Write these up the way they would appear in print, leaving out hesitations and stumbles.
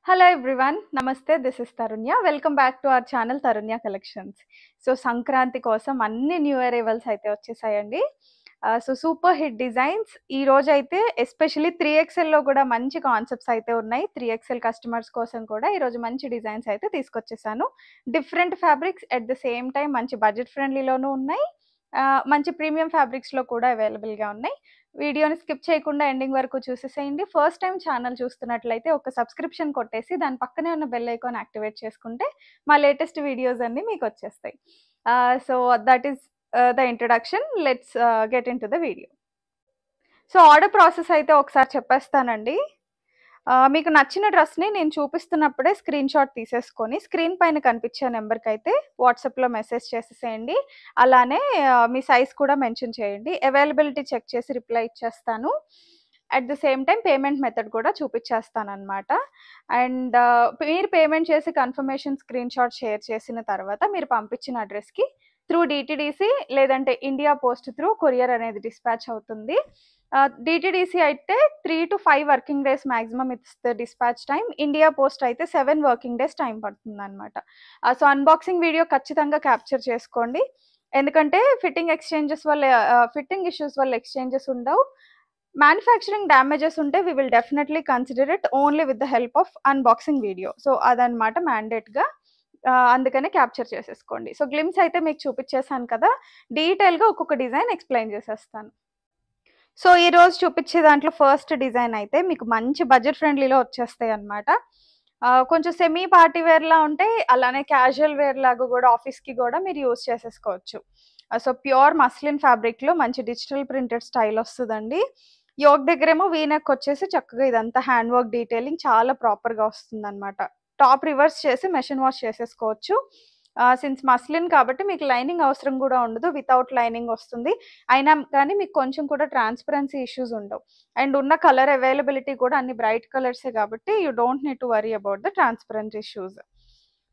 Hello everyone, Namaste. This is Tarunya. Welcome back to our channel Tarunya Collections. So Sankranti కోసం అన్ని new arrivals అయితే వచ్చేసాయండి. So super hit designs ఈ రోజు అయితే especially 3XL లో కూడా మంచి కాన్సెప్ట్స్ అయితే ఉన్నాయి. 3XL కస్టమర్స్ కోసం కూడా ఈ రోజు మంచి డిజైన్స్ అయితే తీసుకొచ్చేసాను. Different fabrics at the same time మంచి బడ్జెట్ ఫ్రెండ్లీలోనూ ఉన్నాయి. మంచి ప్రీమియం ఫ్యాబ్రిక్స్లో కూడా అవైలబుల్గా ఉన్నాయి. వీడియోని స్కిప్ చేయకుండా ఎండింగ్ వరకు చూసేసేయండి. ఫస్ట్ టైం ఛానల్ చూస్తున్నట్లయితే ఒక సబ్స్క్రిప్షన్ కొట్టేసి దాని పక్కనే ఉన్న బెల్ ఐకాన్ యాక్టివేట్ చేసుకుంటే మా లేటెస్ట్ వీడియోస్ అన్నీ మీకు వచ్చేస్తాయి. So that is the introduction. Let's get in to the video. So order process అయితే ఒకసారి చెప్పేస్తానండి. మీకు నచ్చిన డ్రెస్ని నేను చూపిస్తున్నప్పుడే స్క్రీన్ షాట్ తీసేసుకొని స్క్రీన్ పైన కనిపించే నెంబర్కి అయితే వాట్సాప్లో మెసేజ్ చేసేసేయండి. అలానే మీ సైజ్ కూడా మెన్షన్ చేయండి. అవైలబిలిటీ చెక్ చేసి రిప్లై ఇచ్చేస్తాను. At the same time payment method కూడా చూపించేస్తాను అనమాట. అండ్ మీరు పేమెంట్ చేసి కన్ఫర్మేషన్ స్క్రీన్ షాట్ షేర్ చేసిన తర్వాత మీరు పంపించిన అడ్రస్కి త్రూ డిటిడిసి లేదంటే ఇండియా పోస్ట్ త్రూ కొరియర్ అనేది డిస్పాచ్ అవుతుంది. డిటిడిసి అయితే 3 to 5 working days maximum it's the dispatch time. India post అయితే 7 వర్కింగ్ డేస్ టైం పడుతుంది అనమాట. సో అన్బాక్సింగ్ వీడియో ఖచ్చితంగా క్యాప్చర్ చేసుకోండి. ఎందుకంటే ఫిట్టింగ్ ఇష్యూస్ వల్ల ఎక్స్చేంజెస్ ఉండవు. మ్యానుఫ్యాక్చరింగ్ డ్యామేజెస్ ఉంటే we will definitely consider it only with the help of unboxing video. So అదనమాట మ్యాండేట్గా, అందుకనే క్యాప్చర్ చేసేసుకోండి. సో గ్లిమ్స్ అయితే మీకు చూపించేసాను కదా, డీటెయిల్గా ఒక్కొక్క డిజైన్ ఎక్స్ప్లెయిన్ చేసేస్తాను. సో ఈరోజు చూపించే దాంట్లో ఫస్ట్ డిజైన్ అయితే మీకు మంచి బడ్జెట్ ఫ్రెండ్లీలో వచ్చేస్తాయి అనమాట. కొంచెం సెమీ పార్టీ వేర్లా ఉంటాయి, అలానే క్యాజువల్ వేర్ లాగా కూడా ఆఫీస్కి కూడా మీరు యూజ్ చేసేసుకోవచ్చు. సో ప్యూర్ మస్లిన్ ఫ్యాబ్రిక్లో మంచి డిజిటల్ ప్రింటెడ్ స్టైల్ వస్తుందండి. యోక్ దగ్గరేమో వీనెక్ వచ్చేసి చక్కగా ఇదంతా హ్యాండ్ వర్క్ డీటెయిలింగ్ చాలా ప్రాపర్గా వస్తుంది అనమాట. టాప్ రివర్స్ చేసి మెషిన్ వాష్ చేసేసుకోవచ్చు. సిన్స్ మస్లిన్ కాబట్టి మీకు లైనింగ్ అవసరం కూడా ఉండదు, వితౌట్ లైనింగ్ వస్తుంది. అయినా కానీ మీకు కొంచెం కూడా ట్రాన్స్పరెన్సీ ఇష్యూస్ ఉండవు. అండ్ ఉన్న కలర్ అవైలబిలిటీ కూడా అన్ని బ్రైట్ కలర్సే కాబట్టి you don't need to worry about the transparency issues.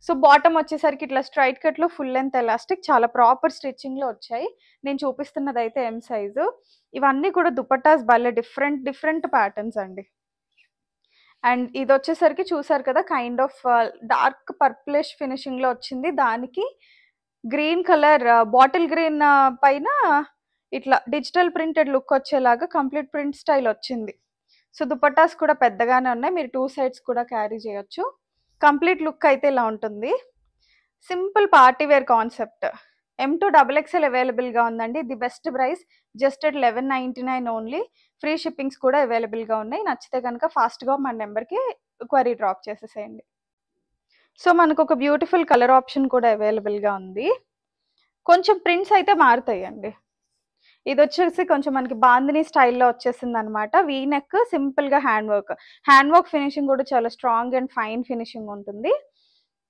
So bottom వచ్చేసరికి ఇట్లా స్ట్రైట్ కట్లో ఫుల్ లెంత్ ఎలాస్టిక్ చాలా ప్రాపర్ స్టిచ్చింగ్లో వచ్చాయి. నేను చూపిస్తున్నది అయితే ఎం సైజు. ఇవన్నీ కూడా దుపట్టాస్ భలే డిఫరెంట్ ప్యాటర్న్స్ అండి. అండ్ ఇది వచ్చేసరికి చూసారు కదా, కైండ్ ఆఫ్ డార్క్ పర్పులిష్ ఫినిషింగ్లో వచ్చింది. దానికి గ్రీన్ కలర్ బాటిల్ గ్రీన్ పైన ఇట్లా డిజిటల్ ప్రింటెడ్ లుక్ వచ్చేలాగా కంప్లీట్ ప్రింట్ స్టైల్ వచ్చింది. సో దుపట్టాస్ కూడా పెద్దగానే ఉన్నాయి, మీరు 2 సైడ్స్ కూడా క్యారీ చేయొచ్చు. కంప్లీట్ లుక్ అయితే ఇలా ఉంటుంది. Simple party wear concept. M2 XXL అవైలబుల్గా ఉందండి. The best price just at 1199 only. Free shippings కూడా అవైలబుల్గా ఉన్నాయి. నచ్చితే కనుక ఫాస్ట్గా మన నెంబర్కి క్వరీ డ్రాప్ చేసేసేయండి. సో మనకు ఒక బ్యూటిఫుల్ కలర్ ఆప్షన్ కూడా అవైలబుల్గా ఉంది. కొంచెం ప్రింట్స్ అయితే మారుతాయండి. ఇది వచ్చేసి కొంచెం మనకి బాందిని స్టైల్లో వచ్చేసింది అనమాట. వీనెక్ సింపుల్గా హ్యాండ్ వర్క్ ఫినిషింగ్ కూడా చాలా స్ట్రాంగ్ అండ్ ఫైన్ ఫినిషింగ్ ఉంటుంది.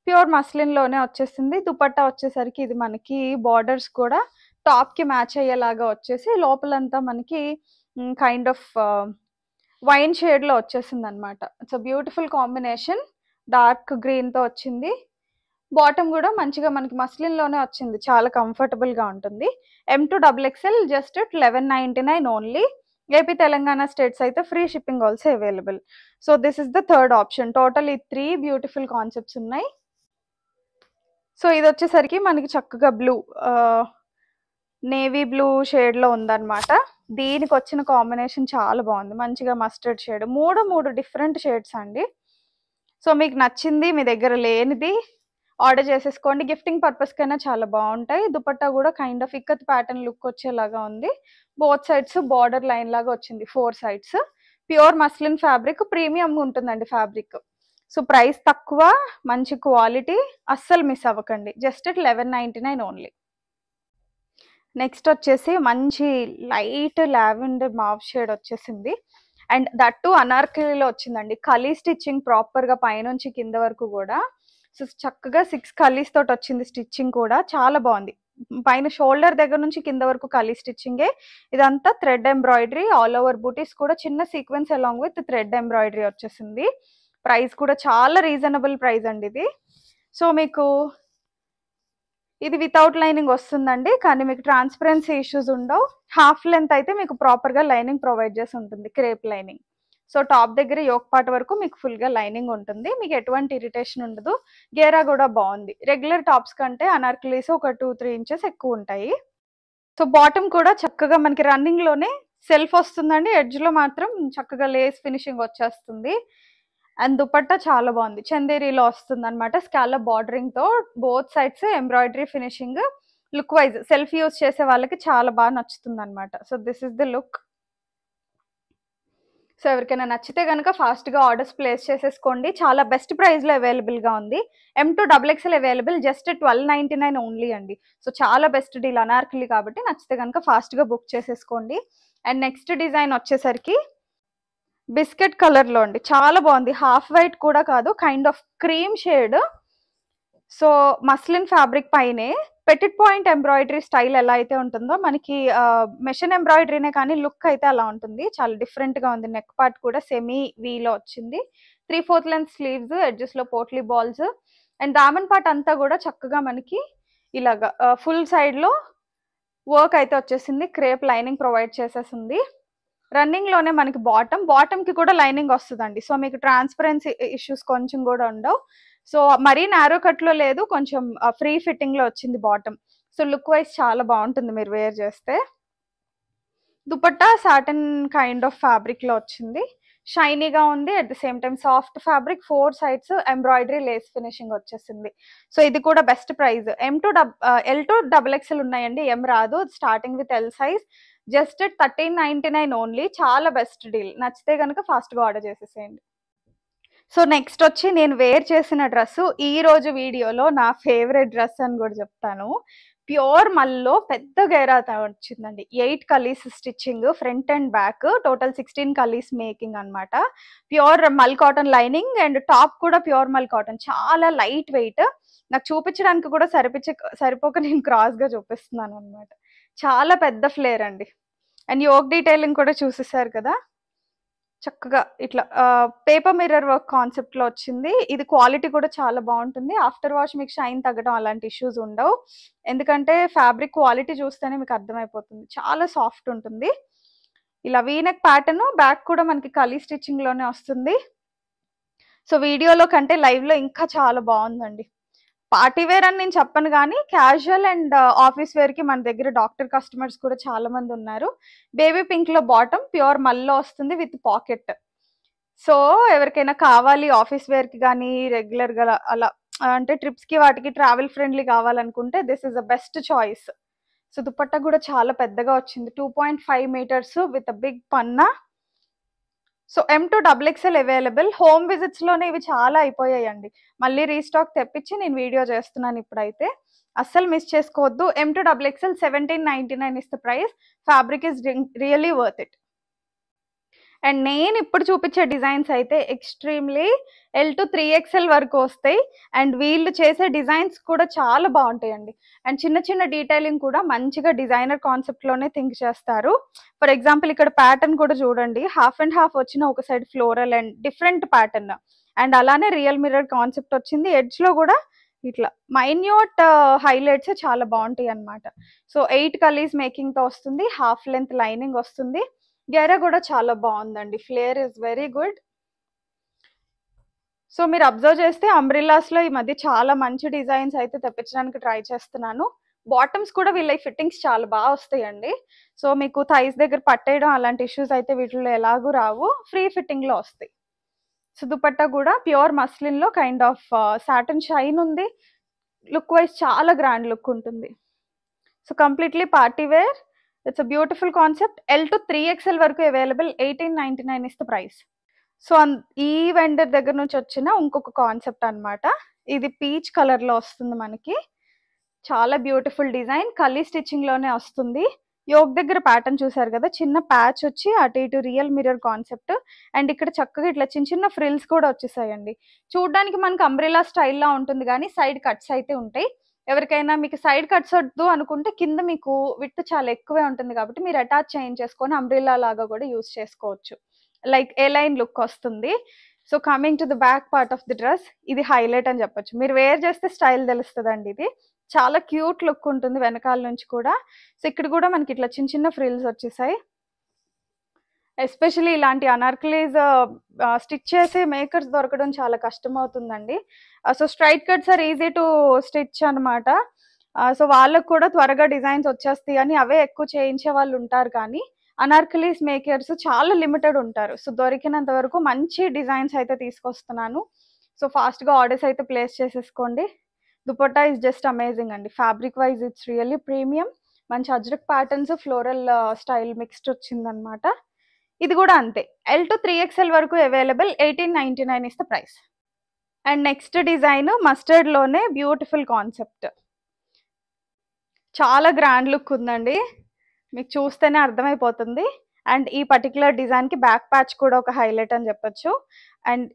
ప్యూర్ మస్లిన్లోనే వచ్చేసింది. దుపట్టా వచ్చేసరికి ఇది మనకి బార్డర్స్ కూడా టాప్కి మ్యాచ్ అయ్యేలాగా వచ్చేసి లోపలంతా మనకి కైండ్ ఆఫ్ వైన్ షేడ్లో వచ్చేసింది అనమాట. It's beautiful combination. డార్క్ గ్రీన్తో వచ్చింది. బాటమ్ కూడా మంచిగా మనకి మస్లిన్లోనే వచ్చింది, చాలా కంఫర్టబుల్గా ఉంటుంది. M2 XXL just 1199 only. AP Telangana states అయితే free shipping also available. So this is the third option. Total ఈ 3 బ్యూటిఫుల్ కాన్సెప్ట్స్ ఉన్నాయి. సో ఇది వచ్చేసరికి మనకి చక్కగా నేవీ బ్లూ షేడ్లో ఉందన్నమాట. దీనికి వచ్చిన కాంబినేషన్ చాలా బాగుంది, మంచిగా మస్టర్డ్ షేడ్. మూడు డిఫరెంట్ షేడ్స్ అండి. సో మీకు నచ్చింది, మీ దగ్గర లేనిది ఆర్డర్ చేసేసుకోండి. గిఫ్టింగ్ పర్పస్ కైనా చాలా బాగుంటాయి. దుపట్టా కూడా kind of ikat pattern look వచ్చేలాగా ఉంది. బోత్ సైడ్స్ బార్డర్ లైన్ లాగా వచ్చింది, 4 sides. Pure muslin fabric, premium ఉంటుందండి ఫ్యాబ్రిక్. సో ప్రైస్ తక్కువ, మంచి క్వాలిటీ, అస్సలు మిస్ అవ్వకండి. Just 1199 only. నెక్స్ట్ వచ్చేసి మంచి లైట్ లావెండర్ మావ్ షేడ్ వచ్చేసింది. అండ్ దట్టు అనార్కలిలో వచ్చిందండి. కలీ స్టిచ్చింగ్ ప్రాపర్గా పైనుంచి కింద వరకు కూడా. సో చక్కగా 6 కలీస్ తోటి వచ్చింది. స్టిచ్చింగ్ కూడా చాలా బాగుంది. పైన షోల్డర్ దగ్గర నుంచి కింద వరకు కలీ స్టిచ్చింగే. ఇదంతా థ్రెడ్ ఎంబ్రాయిడరీ, ఆల్ ఓవర్ బూటీస్ కూడా చిన్న sequence along with thread embroidery వచ్చేసింది. ప్రైస్ కూడా చాలా రీజనబుల్ ప్రైస్ అండి ఇది. సో మీకు ఇది వితౌట్ లైనింగ్ వస్తుందండి, కానీ మీకు ట్రాన్స్పరెన్సీ ఇష్యూస్ ఉండవు. హాఫ్ లెంత్ అయితే మీకు ప్రాపర్గా లైనింగ్ ప్రొవైడ్ చేసి ఉంటుంది, క్రేప్ లైనింగ్. సో టాప్ దగ్గర యోక్ పార్ట్ వరకు మీకు ఫుల్గా లైనింగ్ ఉంటుంది, మీకు ఎటువంటి ఇరిటేషన్ ఉండదు. గేరా కూడా బాగుంది. రెగ్యులర్ టాప్స్ కంటే అనార్కలీస్ ఒక 2-3 ఇంచెస్ ఎక్కువ ఉంటాయి. సో బాటమ్ కూడా చక్కగా మనకి రన్నింగ్లోనే సెల్ఫ్ వస్తుందండి, ఎడ్జ్లో మాత్రం చక్కగా లేస్ ఫినిషింగ్ వచ్చేస్తుంది. అండ్ దుపట్టా చాలా బాగుంది, చందేరీలో వస్తుంది అనమాట. స్కాలప్ బార్డరింగ్తో both sides embroidery finishing. Look wise self use చేసే వాళ్ళకి చాలా బాగా నచ్చుతుంది అనమాట. So this is the look. So ఎవరికైనా నచ్చితే కనుక ఫాస్ట్గా ఆర్డర్స్ ప్లేస్ చేసేసుకోండి. చాలా బెస్ట్ ప్రైస్లో అవైలబుల్గా ఉంది. M2XXL అవైలబుల్ జస్ట్ 1299 ఓన్లీ అండి. సో చాలా బెస్ట్ డీల్, అనార్కలి కాబట్టి నచ్చితే కనుక ఫాస్ట్గా బుక్ చేసేసుకోండి. అండ్ నెక్స్ట్ డిజైన్ వచ్చేసరికి బిస్కెట్ కలర్లో అండి, చాలా బాగుంది. హాఫ్ వైట్ కూడా కాదు, kind of cream shade. So muslin fabric పైనే పెటిట్ పాయింట్ ఎంబ్రాయిడరీ స్టైల్ ఎలా అయితే ఉంటుందో మనకి మెషిన్ ఎంబ్రాయిడరీనే కానీ లుక్ అయితే అలా ఉంటుంది. చాలా డిఫరెంట్గా ఉంది. నెక్ పార్ట్ కూడా సెమీ వీలో వచ్చింది. 3/4 లెంత్ స్లీవ్స్, ఎడ్జెస్లో పోట్లీ బాల్స్. అండ్ దామన్ పార్ట్ అంతా కూడా చక్కగా మనకి ఇలాగా ఫుల్ సైడ్లో వర్క్ అయితే వచ్చేసింది. క్రేప్ లైనింగ్ ప్రొవైడ్ చేసేసింది. రన్నింగ్లోనే మనకి బాటమ్కి కూడా లైనింగ్ వస్తుందండి. సో మీకు ట్రాన్స్పరెన్సీ ఇష్యూస్ కొంచెం కూడా ఉండవు. సో మరీ నారో కట్లో లేదు, కొంచెం ఫ్రీ ఫిట్టింగ్లో వచ్చింది బాటమ్. సో లుక్ వైజ్ చాలా బాగుంటుంది మీరు వేర్ చేస్తే. దుపట్టా సాటన్ కైండ్ ఆఫ్ ఫ్యాబ్రిక్లో వచ్చింది, షైనీగా ఉంది. At the same time soft fabric, 4 sides embroidery Lay's finishing వచ్చేసింది. సో ఇది కూడా బెస్ట్ ప్రైస్. L2XXL ఉన్నాయండి, M రాదు. Starting with L size, just 1399 only. చాలా బెస్ట్ డీల్. నచ్చితే కనుక ఫాస్ట్గా ఆర్డర్ చేసేసేయండి. సో నెక్స్ట్ వచ్చి నేను వేర్ చేసిన డ్రెస్సు ఈ రోజు వీడియోలో నా ఫేవరెట్ డ్రెస్ అని కూడా చెప్తాను. ప్యూర్ మల్లో పెద్ద గైరాత వచ్చిందండి. 8 కలీస్ stitching, front and back, total 16 కలీస్ మేకింగ్ అనమాట. Pure mul cotton lining and top కూడా ప్యూర్ మల్ కాటన్, చాలా లైట్ వెయిట్. నాకు చూపించడానికి కూడా సరిపోక నేను క్రాస్గా చూపిస్తున్నాను అనమాట. చాలా పెద్ద ఫ్లేర్ అండి. అండ్ యోక్ డీటెయిలింగ్ కూడా చూసేసారు కదా, చక్కగా ఇట్లా పేపర్ మిర్రర్ వర్క్ కాన్సెప్ట్లో వచ్చింది. ఇది క్వాలిటీ కూడా చాలా బాగుంటుంది. ఆఫ్టర్ వాష్ మీకు షైన్ తగ్గడం అలాంటి ఇష్యూస్ ఉండవు, ఎందుకంటే ఫ్యాబ్రిక్ క్వాలిటీ చూస్తేనే మీకు అర్థమైపోతుంది. చాలా సాఫ్ట్ ఉంటుంది. ఇలా వీనెక్ ప్యాటర్న్, బ్యాక్ కూడా మనకి కలీ స్టిచ్చింగ్లోనే వస్తుంది. సో వీడియోలో కంటే లైవ్లో ఇంకా చాలా బాగుందండి. పార్టీ వేర్ అని నేను చెప్పను కానీ క్యాజువల్ అండ్ ఆఫీస్ వేర్కి మన దగ్గర డాక్టర్ కస్టమర్స్ కూడా చాలా మంది ఉన్నారు. బేబీ పింక్లో బాటమ్, ప్యూర్ మల్లో వస్తుంది విత్ పాకెట్. సో ఎవరికైనా కావాలి ఆఫీస్ వేర్కి కానీ రెగ్యులర్గా అలా అంటే ట్రిప్స్కి వాటికి ట్రావెల్ ఫ్రెండ్లీ కావాలనుకుంటే this is the best choice. So dupatta కూడా చాలా పెద్దగా వచ్చింది, 2.5 మీటర్స్ విత్ అ బిగ్ పన్నా. So M2XXL available. హోమ్ విజిట్స్లోనే ఇవి చాలా అయిపోయాయండి. మళ్ళీ రీస్టాక్ తెప్పించి నేను వీడియో చేస్తున్నాను ఇప్పుడైతే. అస్సలు మిస్ చేసుకోవద్దు. M2XXL 1799 is the price. Fabric is really worth it. And నేను ఇప్పుడు చూపించే డిజైన్స్ అయితే ఎక్స్ట్రీమ్లీ L2-3XL వరకు వస్తాయి. అండ్ వీళ్ళు చేసే డిజైన్స్ కూడా చాలా బాగుంటాయండి. అండ్ చిన్న చిన్న డీటెయిలింగ్ కూడా మంచిగా డిజైనర్ కాన్సెప్ట్లోనే థింక్ చేస్తారు. ఫర్ ఎగ్జాంపుల్ ఇక్కడ ప్యాటర్న్ కూడా చూడండి, హాఫ్ అండ్ హాఫ్ వచ్చిన ఒక side floral and different pattern. And అలానే రియల్ మిర్రర్ కాన్సెప్ట్ వచ్చింది. ఎడ్జ్లో కూడా ఇట్లా మైన్యూట్ హైలైట్స్ చాలా బాగుంటాయి అనమాట. సో 8 కలీస్ మేకింగ్తో వస్తుంది, హాఫ్ లెంత్ లైనింగ్ వస్తుంది. గెరా కూడా చాలా బాగుందండి, flare is very good. So మీరు అబ్జర్వ్ చేస్తే అంబ్రిల్లాస్లో ఈ మధ్య చాలా మంచి డిజైన్స్ అయితే తెప్పించడానికి ట్రై చేస్తున్నాను. బాటమ్స్ కూడా వీళ్ళ ఫిట్టింగ్స్ చాలా బాగా వస్తాయండి. సో మీకు థైస్ దగ్గర పట్టేయడం అలాంటి ఇష్యూస్ అయితే వీటిలో ఎలాగూ రావు, ఫ్రీ ఫిట్టింగ్లో వస్తాయి. సో దుపట్టా కూడా ప్యూర్ మస్లిన్లో కైండ్ ఆఫ్ సాటన్ షైన్ ఉంది. లుక్ వైజ్ చాలా గ్రాండ్ లుక్ ఉంటుంది. So completely party wear. It's a beautiful concept. L2-3XL వరకు available. 1899 is the price. So ఈ వెండర్ దగ్గర నుంచి వచ్చిన ఇంకొక కాన్సెప్ట్ అనమాట. ఇది పీచ్ కలర్లో వస్తుంది మనకి. చాలా బ్యూటిఫుల్ డిజైన్, కలీ స్టిచ్చింగ్లోనే వస్తుంది. యోక్ దగ్గర ప్యాటర్న్ చూసారు కదా, చిన్న ప్యాచ్ వచ్చి అటు ఇటు రియల్ మిర్రర్ కాన్సెప్ట్. అండ్ ఇక్కడ చక్కగా ఇట్లా చిన్న చిన్న ఫ్రిల్స్ కూడా వచ్చేసాయండి. చూడడానికి మనకి అంబ్రెలా స్టైల్లో ఉంటుంది కానీ సైడ్ కట్స్ అయితే ఉంటాయి. ఎవరికైనా మీకు సైడ్ కట్స్ వద్దు అనుకుంటే కింద మీకు విడ్త్ చాలా ఎక్కువే ఉంటుంది కాబట్టి మీరు అటాచ్ చేంజ్ చేసుకొని అంబ్రెలా లాగా కూడా యూస్ చేసుకోవచ్చు. లైక్ ఏ లైన్ లుక్ వస్తుంది. So coming to the back part of the dress, ఇది హైలైట్ అని చెప్పొచ్చు. మీరు వేర్ చేస్తే స్టైల్ తెలుస్తుందండి. ఇది చాలా క్యూట్ లుక్ ఉంటుంది వెనకాల నుంచి కూడా. సో ఇక్కడ కూడా మనకి ఇట్లా చిన్న చిన్న ఫ్రిల్స్ వచ్చేసాయి. ఎస్పెషల్లీ ఇలాంటి అనార్కలీస్ స్టిచ్ చేసే మేకర్స్ దొరకడం చాలా కష్టం అవుతుందండి. So straight cuts are easy to stitch అనమాట. సో వాళ్ళకు కూడా త్వరగా డిజైన్స్ వచ్చేస్తాయి అని అవే ఎక్కువ చేయించే వాళ్ళు ఉంటారు. కానీ అనార్కలీస్ మేకర్స్ చాలా లిమిటెడ్ ఉంటారు. సో దొరికినంత వరకు మంచి డిజైన్స్ అయితే తీసుకొస్తున్నాను. సో ఫాస్ట్గా ఆర్డర్స్ అయితే ప్లేస్ చేసేసుకోండి. దుపట్టా ఇస్ జస్ట్ అమేజింగ్ అండి. Fabric wise it's really premium. మంచి ajrak patterns floral style mixed వచ్చిందనమాట. ఇది కూడా అంతే. ఎల్ టు 3XL వరకు available. 1899 is the price. And next design మస్టర్డ్లోనే బ్యూటిఫుల్ కాన్సెప్ట్. చాలా గ్రాండ్ లుక్ ఉందండి, మీకు చూస్తేనే అర్థమైపోతుంది. అండ్ ఈ పర్టికులర్ డిజైన్కి బ్యాక్ ప్యాచ్ కూడా ఒక హైలైట్ అని చెప్పొచ్చు. అండ్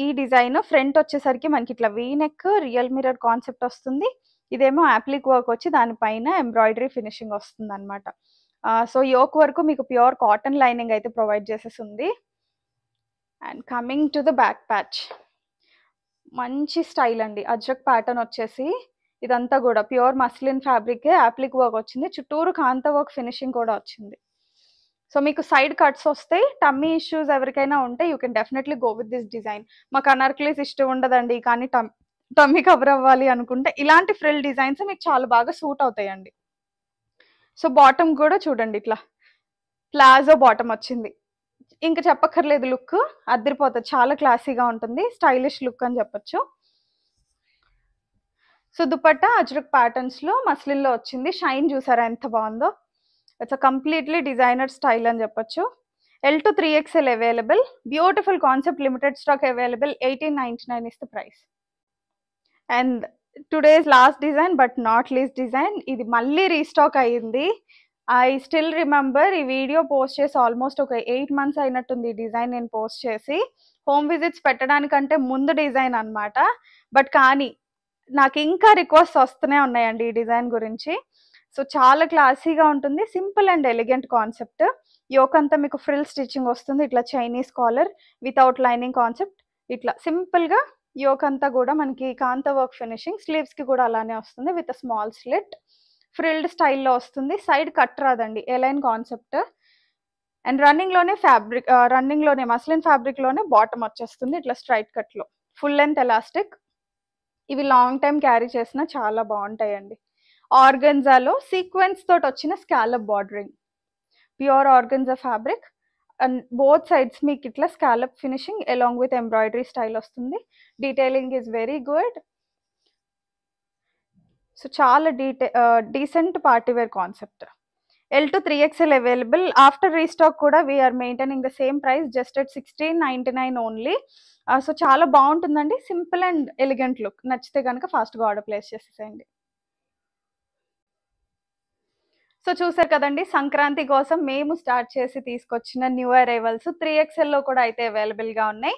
ఈ డిజైన్ ఫ్రంట్ వచ్చేసరికి మనకి ఇట్లా V neck real mirror concept వస్తుంది. ఇదేమో యాప్లిక్ వర్క్ వచ్చి దానిపైన ఎంబ్రాయిడరీ ఫినిషింగ్ వస్తుంది అనమాట. సో యోక్ వరకు మీకు ప్యూర్ కాటన్ లైనింగ్ అయితే ప్రొవైడ్ చేసేసింది. And coming to the back patch, మంచి స్టైల్ అండి. అజ్రక్ ప్యాటర్న్ వచ్చేసి ఇదంతా కూడా pure muslin fabric, appliqué work వచ్చింది, చుట్టూరు కాంత వర్క్ ఫినిషింగ్ కూడా వచ్చింది. సో మీకు సైడ్ కట్స్ వస్తాయి. టమ్మీ ఇష్యూస్ ఎవరికైనా ఉంటే you can definitely go with this design. మాకు అనార్కలీస్ ఇష్టం ఉండదండి కానీ టమ్మీ కవర్ అవ్వాలి అనుకుంటే ఇలాంటి ఫ్రిల్ డిజైన్స్ మీకు చాలా బాగా సూట్ అవుతాయండి. సో బాటమ్ కూడా చూడండి, ఇట్లా ప్లాజో బాటమ్ వచ్చింది. ఇంకా చెప్పక్కర్లేదు, లుక్ అదిరిపోతుంది, చాలా క్లాసీగా ఉంటుంది, స్టైలిష్ లుక్ అని చెప్పొచ్చు. సో దుపట్టా అజ్రక్ ప్యాటర్న్స్లో మస్లిన్లో వచ్చింది. షైన్ చూసారా ఎంత బాగుందో. It's a completely designer style అని చెప్పొచ్చు. L to 3XL available. Beautiful concept, limited stock available. 1899 is the price. And today's last design but not least design. ఇది మళ్ళీ రీస్టాక్ అయ్యింది. ఐ స్టిల్ రిమెంబర్, ఈ వీడియో పోస్ట్ చేసి almost ఒక 8 months అయినట్టుంది ఈ డిజైన్ నేను పోస్ట్ చేసి. హోమ్ విజిట్స్ పెట్టడానికంటే ముందు డిజైన్ అనమాట. బట్ కానీ నాకు ఇంకా రిక్వెస్ట్ వస్తూనే ఉన్నాయండి ఈ డిజైన్ గురించి. సో చాలా క్లాసీగా ఉంటుంది, simple and elegant concept. Yoke అంతా మీకు ఫ్రిల్ స్టిచ్చింగ్ వస్తుంది, ఇట్లా Chinese collar without lining concept. ఇట్లా సింపుల్గా యోక్ అంతా కూడా మనకి కాంత వర్క్ ఫినిషింగ్. స్లీవ్స్కి కూడా అలానే వస్తుంది విత్ స్మాల్ స్లిట్. ఫ్రిల్డ్ స్టైల్లో వస్తుంది. సైడ్ కట్ రాదండి, ఎలైన్ కాన్సెప్ట్. అండ్ రన్నింగ్లోనే మస్లిన్ ఫ్యాబ్రిక్లోనే బాటమ్ వచ్చేస్తుంది ఇట్లా స్ట్రైట్ కట్లో. Full length elastic. ఇవి లాంగ్ టైం క్యారీ చేసినా చాలా బాగుంటాయండి. ఆర్గన్జాలో సీక్వెన్స్ తోటి వచ్చిన scallop bordering, pure organza fabric. And both sides మీకు ఇట్లా scallop finishing along with embroidery style వస్తుంది. Detailing is very good. So చాలా decent party wear concept. L to 3XL available. After restock కూడా we are maintaining the same price, just at 1699 only. So చాలా బాగుంటుందండి, simple and elegant look. నచ్చితే కనుక ఫాస్ట్గా order place చేసేసేయండి. So చూసారు కదండి, సంక్రాంతి కోసం మేము స్టార్ట్ చేసి తీసుకొచ్చిన న్యూ అరైవల్స్ 3XLలో కూడా అయితే అవైలబుల్గా ఉన్నాయి.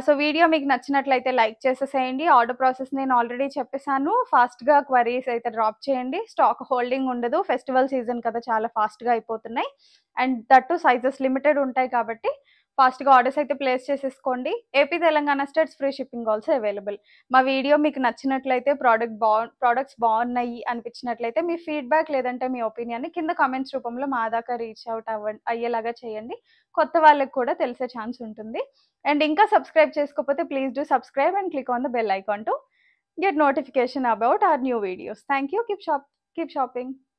సో వీడియో మీకు నచ్చినట్లయితే లైక్ చేసేసేయండి. ఆర్డర్ ప్రాసెస్ నేను ఆల్రెడీ చెప్పేశాను. ఫాస్ట్గా క్వరీస్ అయితే డ్రాప్ చేయండి. స్టాక్ హోల్డింగ్ ఉండదు, ఫెస్టివల్ సీజన్ కదా, చాలా ఫాస్ట్గా అయిపోతున్నాయి. అండ్ దట్టు సైజెస్ లిమిటెడ్ ఉంటాయి కాబట్టి ఫాస్ట్గా ఆర్డర్స్ అయితే ప్లేస్ చేసేసుకోండి. AP Telangana states free shipping also available. మా వీడియో మీకు నచ్చినట్లయితే, ప్రోడక్ట్స్ బాగున్నాయి అనిపించినట్లయితే మీ ఫీడ్బ్యాక్ లేదంటే మీ ఒపీనియన్ని కింద కామెంట్స్ రూపంలో మా దాకా రీచ్ అవుట్ అయ్యేలాగా చేయండి. కొత్త వాళ్ళకి కూడా తెలిసే ఛాన్స్ ఉంటుంది. అండ్ ఇంకా సబ్స్క్రైబ్ చేసుకోకపోతే please do subscribe and click on the bell icon to get notification about our new videos. Thank you. Keep shopping.